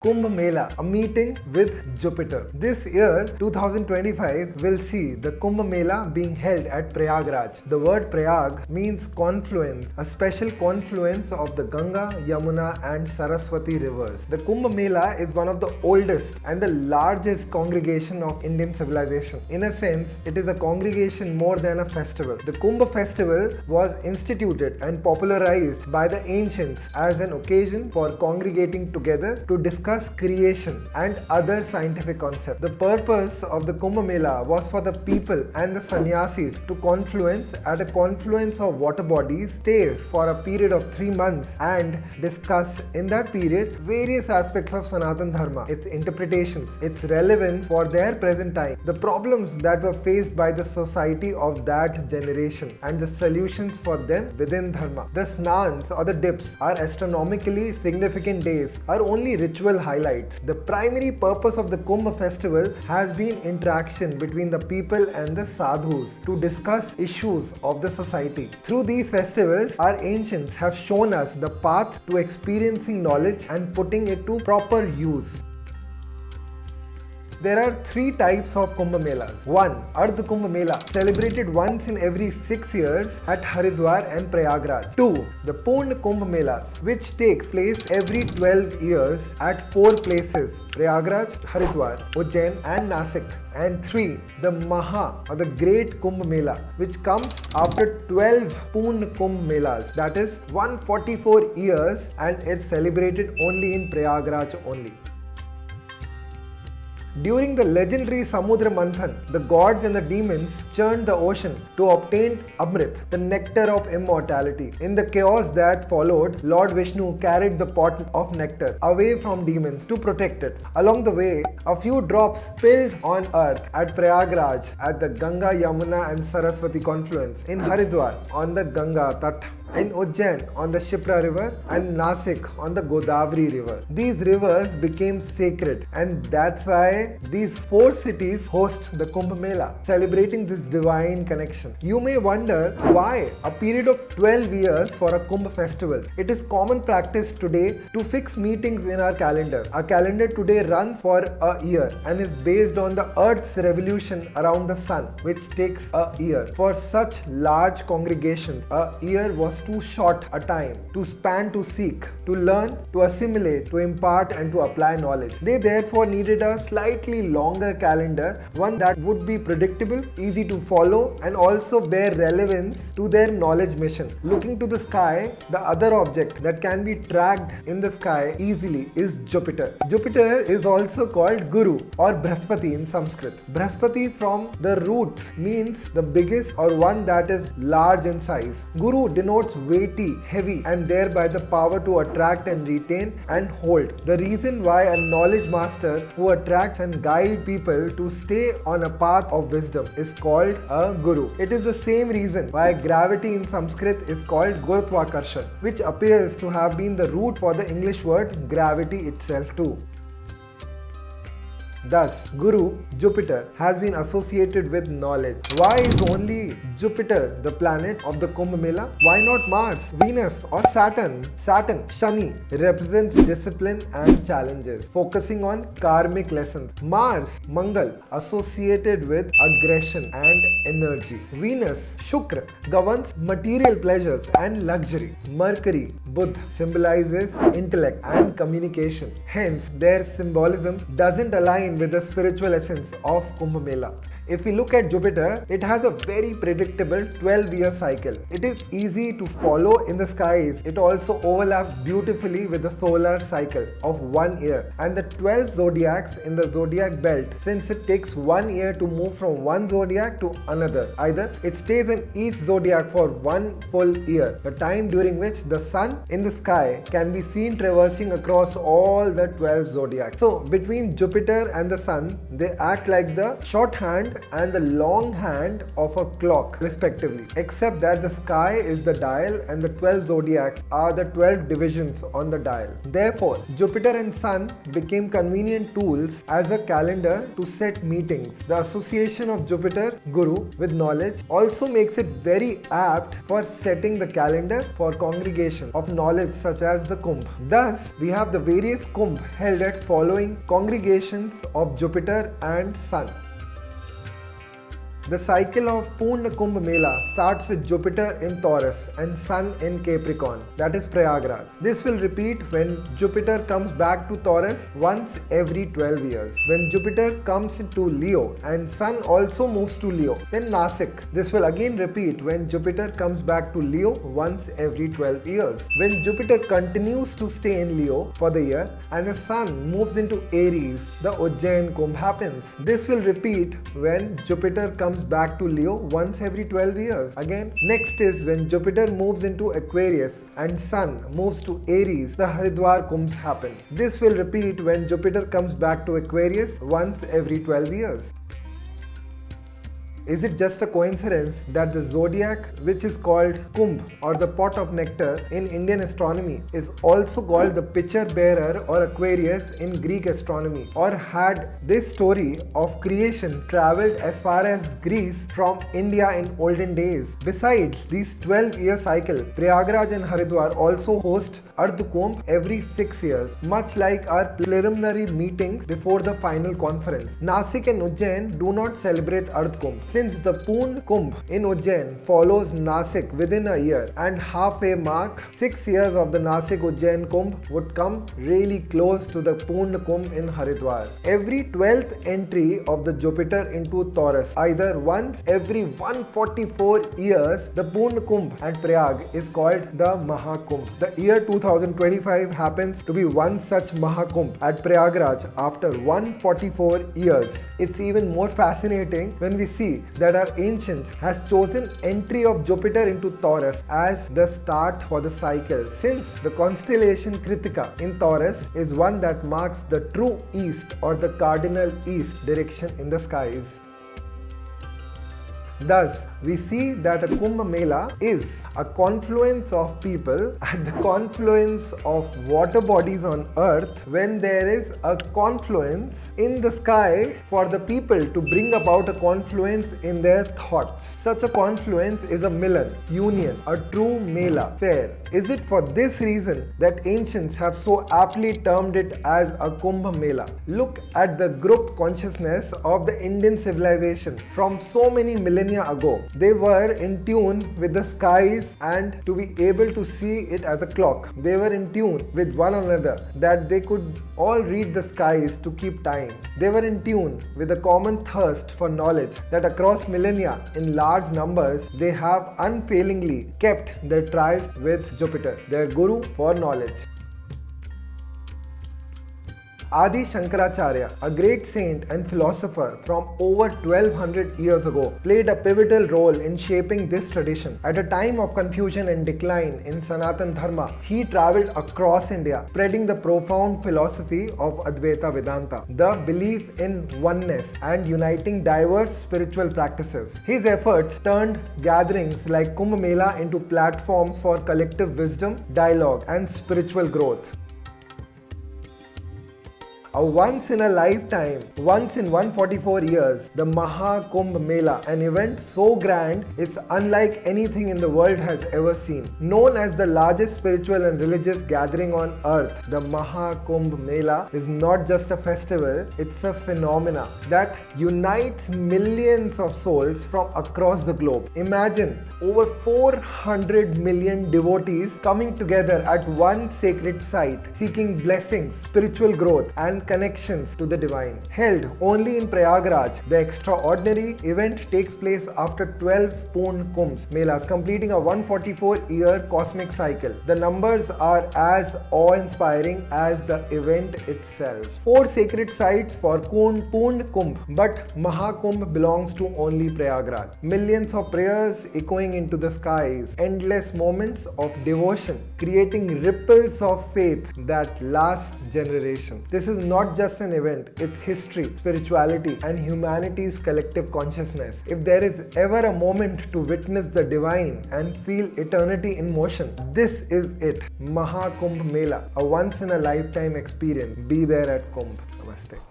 Kumbh Mela, a meeting with Jupiter. This year, 2025, will see the Kumbh Mela being held at Prayagraj. The word Prayag means confluence, a special confluence of the Ganga, Yamuna and Saraswati rivers. The Kumbh Mela is one of the oldest and the largest congregation of Indian civilization. In a sense, it is a congregation more than a festival. The Kumbh festival was instituted and popularized by the ancients as an occasion for congregating together to discuss creation and other scientific concepts. The purpose of the Kumbh Mela was for the people and the sannyasis to confluence at a confluence of water bodies, stay for a period of 3 months and discuss in that period various aspects of Sanatan Dharma, its interpretations, its relevance for their present time, the problems that were faced by the society of that generation and the solutions for them within Dharma. The snans or the dips are astronomically significant days, are only ritual highlights. The primary purpose of the Kumbh festival has been interaction between the people and the sadhus to discuss issues of the society. Through these festivals, our ancients have shown us the path to experiencing knowledge and putting it to proper use. There are 3 types of Kumbh Melas. 1. Ardh Kumbh Mela, celebrated once in every 6 years at Haridwar and Prayagraj. 2. The Purna Kumbh Melas, which takes place every 12 years at 4 places: Prayagraj, Haridwar, Ujjain and Nasik. And 3. The Maha or the Great Kumbh Mela, which comes after 12 Purna Kumbh Melas, that is 144 years, and is celebrated only in Prayagraj only. During the legendary Samudra Manthan, the gods and the demons churned the ocean to obtain Amrit, the nectar of immortality. In the chaos that followed, Lord Vishnu carried the pot of nectar away from demons to protect it. Along the way, a few drops spilled on earth at Prayagraj at the Ganga, Yamuna and Saraswati confluence, in Haridwar on the Ganga Tat, in Ujjain on the Shipra river and Nasik on the Godavari river. These rivers became sacred, and that's why these 4 cities host the Kumbh Mela, celebrating this divine connection. You may wonder why a period of 12 years for a Kumbh festival. It is common practice today to fix meetings in our calendar. Our calendar today runs for a year and is based on the Earth's revolution around the Sun, which takes a year. For such large congregations, a year was too short a time to span to seek, to learn, to assimilate, to impart and to apply knowledge. They therefore needed a slightly longer calendar, one that would be predictable, easy to follow and also bear relevance to their knowledge mission. Looking to the sky, the other object that can be tracked in the sky easily is Jupiter. Jupiter is also called Guru or Brahaspati in Sanskrit. Brahaspati from the roots means the biggest or one that is large in size. Guru denotes weighty, heavy and thereby the power to attract and retain and hold. The reason why a knowledge master who attracts and guides people to stay on a path of wisdom is called a Guru. It is the same reason why gravity in Sanskrit is called Gurutwakarshan, which appears to have been the root for the English word gravity itself too. Thus, Guru, Jupiter, has been associated with knowledge. Why is only Jupiter the planet of the Kumbh Mela? Why not Mars, Venus or Saturn? Saturn, Shani, represents discipline and challenges, focusing on karmic lessons. Mars, Mangal, associated with aggression and energy. Venus, Shukra, governs material pleasures and luxury. Mercury, Buddha, symbolizes intellect and communication. Hence, their symbolism doesn't align with the spiritual essence of Kumbh Mela. If we look at Jupiter, it has a very predictable 12-year cycle. It is easy to follow in the skies. It also overlaps beautifully with the solar cycle of 1 year and the 12 zodiacs in the zodiac belt, since it takes 1 year to move from one zodiac to another. Either it stays in each zodiac for 1 full year, the time during which the sun in the sky can be seen traversing across all the 12 zodiacs. So between Jupiter and the sun, they act like the shorthand and the long hand of a clock, respectively, except that the sky is the dial and the 12 zodiacs are the 12 divisions on the dial. Therefore, Jupiter and Sun became convenient tools as a calendar to set meetings. The association of Jupiter, Guru, with knowledge also makes it very apt for setting the calendar for congregation of knowledge such as the Kumbh. Thus, we have the various Kumbh held at following congregations of Jupiter and Sun. The cycle of Kumbh Mela starts with Jupiter in Taurus and Sun in Capricorn, that is Prayagraj. This will repeat when Jupiter comes back to Taurus once every 12 years. When Jupiter comes into Leo and Sun also moves to Leo, then Nasik. This will again repeat when Jupiter comes back to Leo once every 12 years. When Jupiter continues to stay in Leo for the year and the Sun moves into Aries, the Ujjain Kumbh happens. This will repeat when Jupiter comes back to Leo once every 12 years. Again, next is when Jupiter moves into Aquarius and Sun moves to Aries, the Haridwar Kumbhs happen. This will repeat when Jupiter comes back to Aquarius once every 12 years. Is it just a coincidence that the zodiac, which is called Kumbh or the pot of nectar in Indian astronomy, is also called the pitcher bearer or Aquarius in Greek astronomy? Or had this story of creation traveled as far as Greece from India in olden days? Besides these 12-year cycle, Prayagraj and Haridwar also host Ardh Kumbh every 6 years, much like our preliminary meetings before the final conference. Nasik and Ujjain do not celebrate Ardh Kumbh. Since the Poon Kumbh in Ujjain follows Nasik within a year and halfway mark, 6 years of the Nasik Ujjain Kumbh would come really close to the Poon Kumbh in Haridwar. Every 12th entry of the Jupiter into Taurus, either once every 144 years, the Poon Kumbh at Prayag is called the Maha Kumbh. The year 2025 happens to be one such Maha Kumbh at Prayagraj after 144 years. It's even more fascinating when we see that our ancients has chosen entry of Jupiter into Taurus as the start for the cycle, since the constellation Kritika in Taurus is one that marks the true east or the cardinal east direction in the skies. Thus, we see that a Kumbh Mela is a confluence of people at the confluence of water bodies on earth, when there is a confluence in the sky for the people to bring about a confluence in their thoughts. Such a confluence is a Milan, union, a true Mela, fair. Is it for this reason that ancients have so aptly termed it as a Kumbh Mela? Look at the group consciousness of the Indian civilization from so many millennia ago. They were in tune with the skies, and to be able to see it as a clock, they were in tune with one another, that they could all read the skies to keep time. They were in tune with a common thirst for knowledge, that across millennia in large numbers they have unfailingly kept their tryst with Jupiter, their guru for knowledge. Adi Shankaracharya, a great saint and philosopher from over 1200 years ago, played a pivotal role in shaping this tradition. At a time of confusion and decline in Sanatan Dharma, he travelled across India, spreading the profound philosophy of Advaita Vedanta, the belief in oneness, and uniting diverse spiritual practices. His efforts turned gatherings like Kumbh Mela into platforms for collective wisdom, dialogue, and spiritual growth. A once in a lifetime, once in 144 years, the Maha Kumbh Mela, an event so grand it's unlike anything in the world has ever seen. Known as the largest spiritual and religious gathering on earth, the Maha Kumbh Mela is not just a festival, it's a phenomena that unites millions of souls from across the globe. Imagine over 400 million devotees coming together at one sacred site, seeking blessings, spiritual growth, and connections to the divine. Held only in Prayagraj, the extraordinary event takes place after 12 Poon Kumbh Melas, completing a 144-year cosmic cycle. The numbers are as awe-inspiring as the event itself. 4 sacred sites for Poon Kumbh, but Maha Kumbh belongs to only Prayagraj. Millions of prayers echoing into the skies, endless moments of devotion, creating ripples of faith that last generations. This is not just an event, it's history, spirituality, and humanity's collective consciousness. If there is ever a moment to witness the divine and feel eternity in motion, this is it. Maha Kumbh Mela, a once in a lifetime experience. Be there at Kumbh. Namaste.